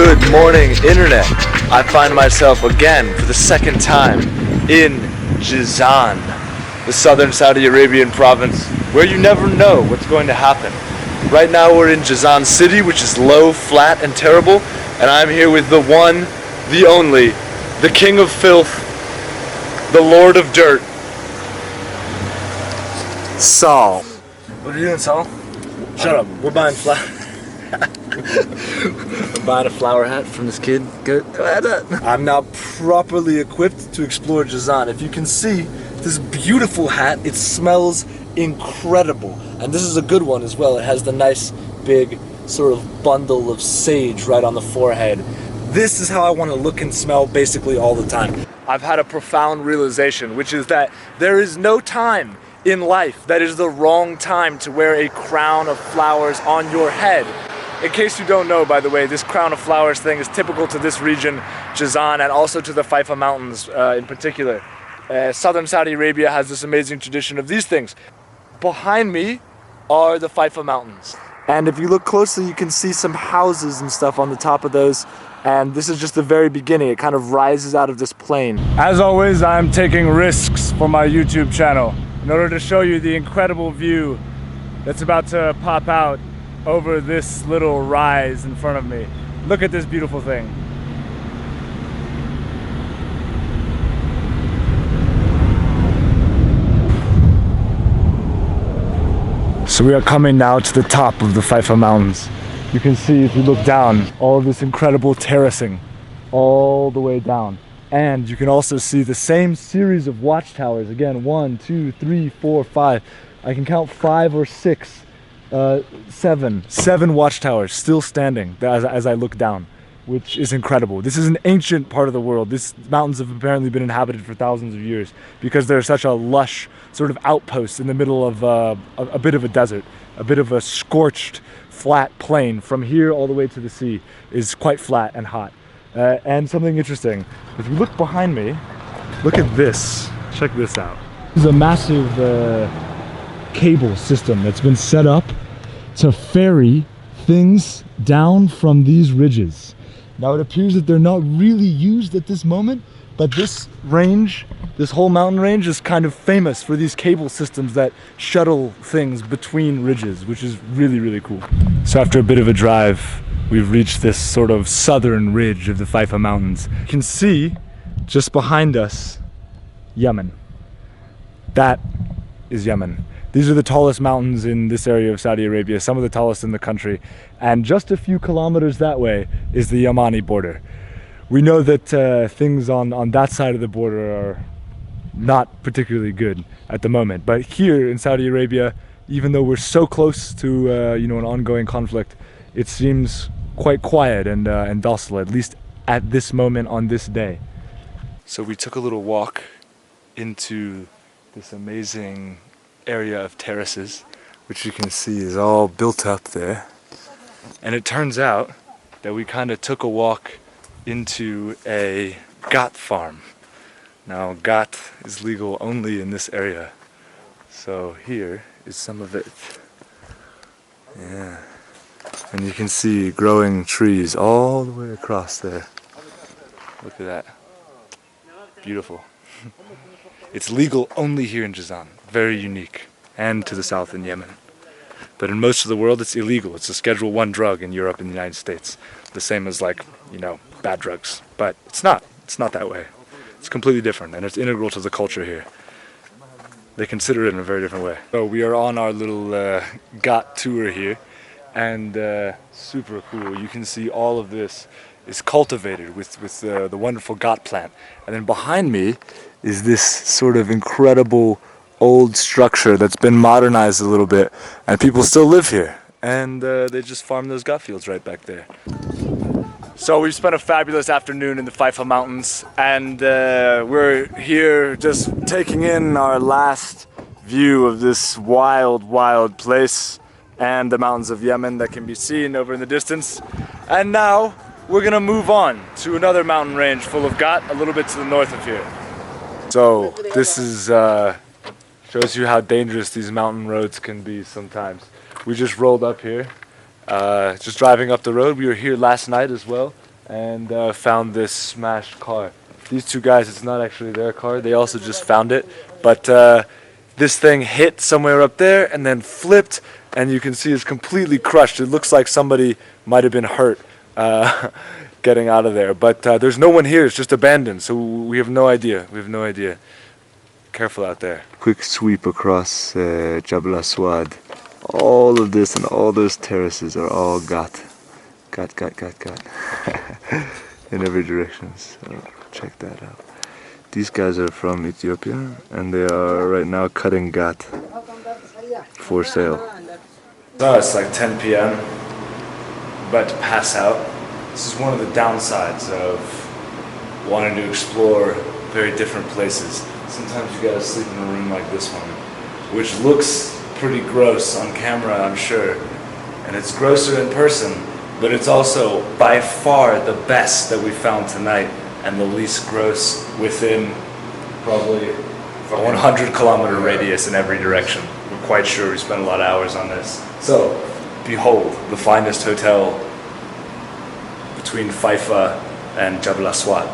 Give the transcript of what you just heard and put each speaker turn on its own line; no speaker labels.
Good morning, Internet. I find myself again for the second time in Jizan, the southern Saudi Arabian province, where you never know what's going to happen. Right now we're in Jizan City, which is low, flat, and terrible, and I'm here with the one, the only, the king of filth, the lord of dirt, Saul. What are you doing, Saul? Shut up. We're buying I'm buying a flower hat from this kid. Good. I'm now properly equipped to explore Jizan. If you can see this beautiful hat, it smells incredible. And this is a good one as well. It has the nice big sort of bundle of sage right on the forehead. This is how I want to look and smell basically all the time. I've had a profound realization, which is that there is no time in life that is the wrong time to wear a crown of flowers on your head. In case you don't know, by the way, this crown of flowers thing is typical to this region, Jizan, and also to the Haifa Mountains in particular. Southern Saudi Arabia has this amazing tradition of these things. Behind me are the Haifa Mountains. And if you look closely, you can see some houses and stuff on the top of those. And this is just the very beginning. It kind of rises out of this plain. As always, I'm taking risks for my YouTube channel in order to show you the incredible view that's about to pop out over this little rise in front of me. Look at this beautiful thing. So we are coming now to the top of the Haifa Mountains. You can see, if you look down, all of this incredible terracing all the way down. And you can also see the same series of watchtowers. Again, 1, 2, 3, 4, 5. I can count 5 or 6. 7 watchtowers still standing as I look down, which is incredible. This is an ancient part of the world. These mountains have apparently been inhabited for thousands of years because they're such a lush sort of outpost in the middle of a bit of a desert, a bit of a scorched flat plain. From here all the way to the sea is quite flat and hot. And something interesting, if you look behind me, look at this. Check this out. This is a massive cable system that's been set up to ferry things down from these ridges. Now it appears that they're not really used at this moment, but this range, this whole mountain range, is kind of famous for these cable systems that shuttle things between ridges, which is really, really cool. So after a bit of a drive, we've reached this sort of southern ridge of the Haifa Mountains. You can see just behind us, Yemen. That is Yemen. These are the tallest mountains in this area of Saudi Arabia, some of the tallest in the country. And just a few kilometers that way is the Yemeni border. We know that things on that side of the border are not particularly good at the moment. But here in Saudi Arabia, even though we're so close to an ongoing conflict, it seems quite quiet and docile, at least at this moment on this day. So we took a little walk into this amazing area of terraces, which you can see is all built up there. And it turns out that we kind of took a walk into a gat farm. Now, gat is legal only in this area. So here is some of it. Yeah. And you can see growing trees all the way across there. Look at that. Beautiful. It's legal only here in Jizan. Very unique, and to the south in Yemen. But in most of the world, it's illegal. It's a Schedule 1 drug in Europe and the United States. The same as, like, bad drugs. But it's not. It's not that way. It's completely different, and it's integral to the culture here. They consider it in a very different way. So we are on our little gat tour here, and super cool. You can see all of this is cultivated with the wonderful gat plant. And then behind me is this sort of incredible old structure that's been modernized a little bit, and people still live here, and they just farm those gat fields right back there. So we've spent a fabulous afternoon in the Haifa Mountains, and we're here just taking in our last view of this wild, wild place and the mountains of Yemen that can be seen over in the distance. And now we're gonna move on to another mountain range full of gat a little bit to the north of here. So this is shows you how dangerous these mountain roads can be sometimes. We just rolled up here, just driving up the road. We were here last night as well, and found this smashed car. These two guys, it's not actually their car, they also just found it, but this thing hit somewhere up there and then flipped, and you can see it's completely crushed. It looks like somebody might have been hurt getting out of there, but there's no one here. It's just abandoned, so we have no idea. Careful out there. Quick sweep across Jabal Aswad. All of this and all those terraces are all got in every direction. So check that out. These guys are from Ethiopia, and they are right now cutting gat for sale. So it's like 10 p.m. About to pass out. This is one of the downsides of wanting to explore very different places. Sometimes you gotta sleep in a room like this one, which looks pretty gross on camera, I'm sure. And it's grosser in person, but it's also by far the best that we found tonight, and the least gross within probably a 100-kilometer radius in every direction. We're quite sure. We spent a lot of hours on this. So, behold, the finest hotel between Haifa and Jabal Aswad.